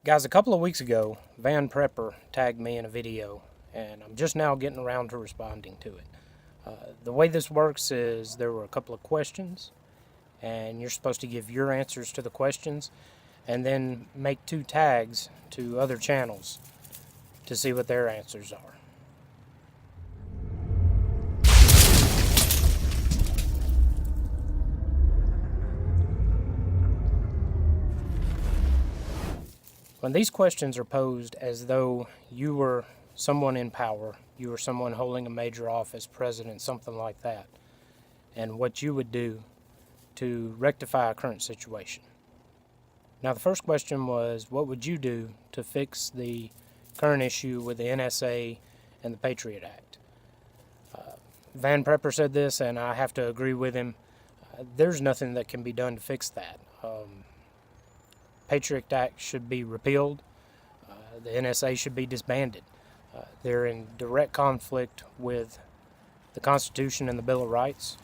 Guys, a couple of weeks ago, Van Prepper tagged me in a video, and I'm just now getting around to responding to it. The way this works is there were a couple of questions, and you're supposed to give your answers to the questions, and then make 2 tags to other channels to see what their answers are. When these questions are posed as though you were someone in power, you were someone holding a major office, president, something like that, and what you would do to rectify a current situation. Now, the first question was, what would you do to fix the current issue with the NSA and the Patriot Act? Van Prepper said this, and I have to agree with him. There's nothing that can be done to fix that. Patriot Act should be repealed. The NSA should be disbanded. They're in direct conflict with the Constitution and the Bill of Rights,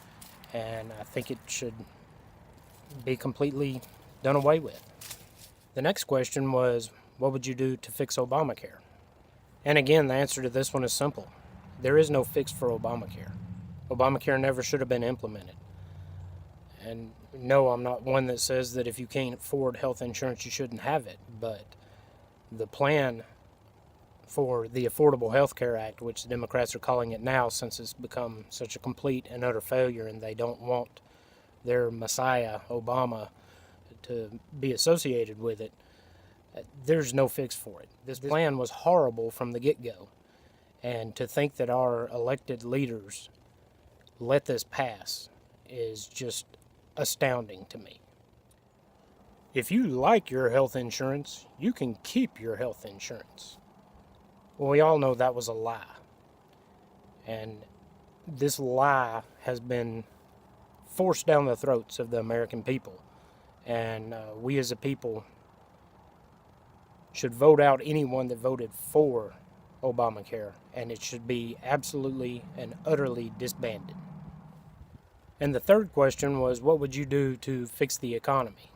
and I think it should be completely done away with. The next question was, what would you do to fix Obamacare? And again, the answer to this one is simple. There is no fix for Obamacare. Obamacare never should have been implemented. And no, I'm not one that says that if you can't afford health insurance, you shouldn't have it. But the plan for the Affordable Health Care Act, which the Democrats are calling it now since it's become such a complete and utter failure and they don't want their messiah, Obama, to be associated with it, there's no fix for it. This plan was horrible from the get-go. And to think that our elected leaders let this pass is just astounding to me. If you like your health insurance, you can keep your health insurance. Well, we all know that was a lie. And this lie has been forced down the throats of the American people. And we as a people should vote out anyone that voted for Obamacare, and it should be absolutely and utterly disbanded. And the third question was, what would you do to fix the economy?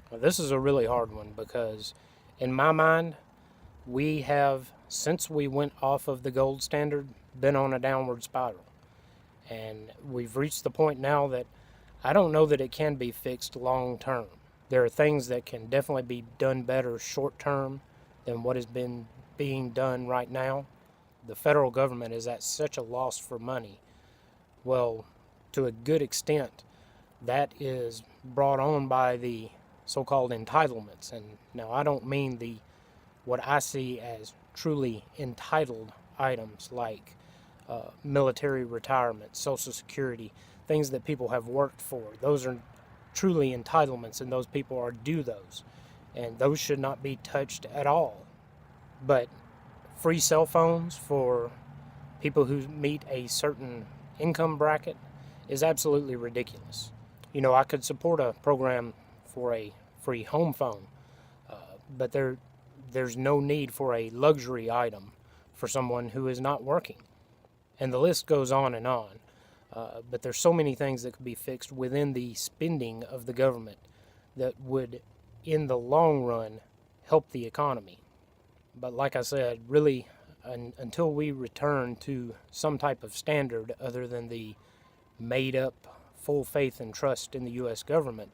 Well, this is a really hard one because, in my mind, we have, since we went off of the gold standard, been on a downward spiral. And we've reached the point now that I don't know that it can be fixed long term. There are things that can definitely be done better short term than what has been being done right now. The federal government is at such a loss for money. Well, to a good extent, that is brought on by the so-called entitlements. And now I don't mean what I see as truly entitled items like military retirement, Social Security, things that people have worked for. Those are truly entitlements, and those people are due those. And those should not be touched at all. But free cell phones for people who meet a certain income bracket is absolutely ridiculous. You know, I could support a program for a free home phone, but there's no need for a luxury item for someone who is not working. And the list goes on and on. But there's so many things that could be fixed within the spending of the government that would, in the long run, help the economy. But like I said, really, until we return to some type of standard other than the made-up full faith and trust in the U.S. government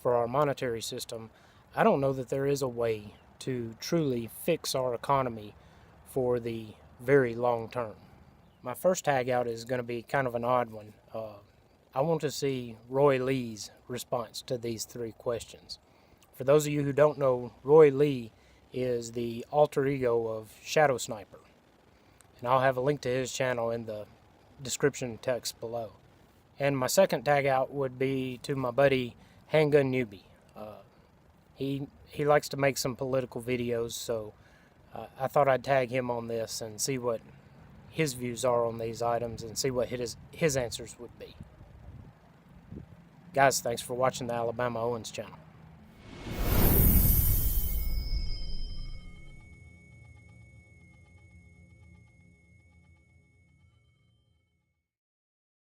for our monetary system, I don't know that there is a way to truly fix our economy for the very long term. My first tag out is going to be kind of an odd one. I want to see Roy Lee's response to these 3 questions. For those of you who don't know, Roy Lee is the alter ego of Shadow Sniper. And I'll have a link to his channel in the description text below. And my second tag out would be to my buddy HandgunNewbie. He likes to make some political videos, so I thought I'd tag him on this and see what his views are on these items and see what his answers would be. Guys, thanks for watching the TheALowens channel.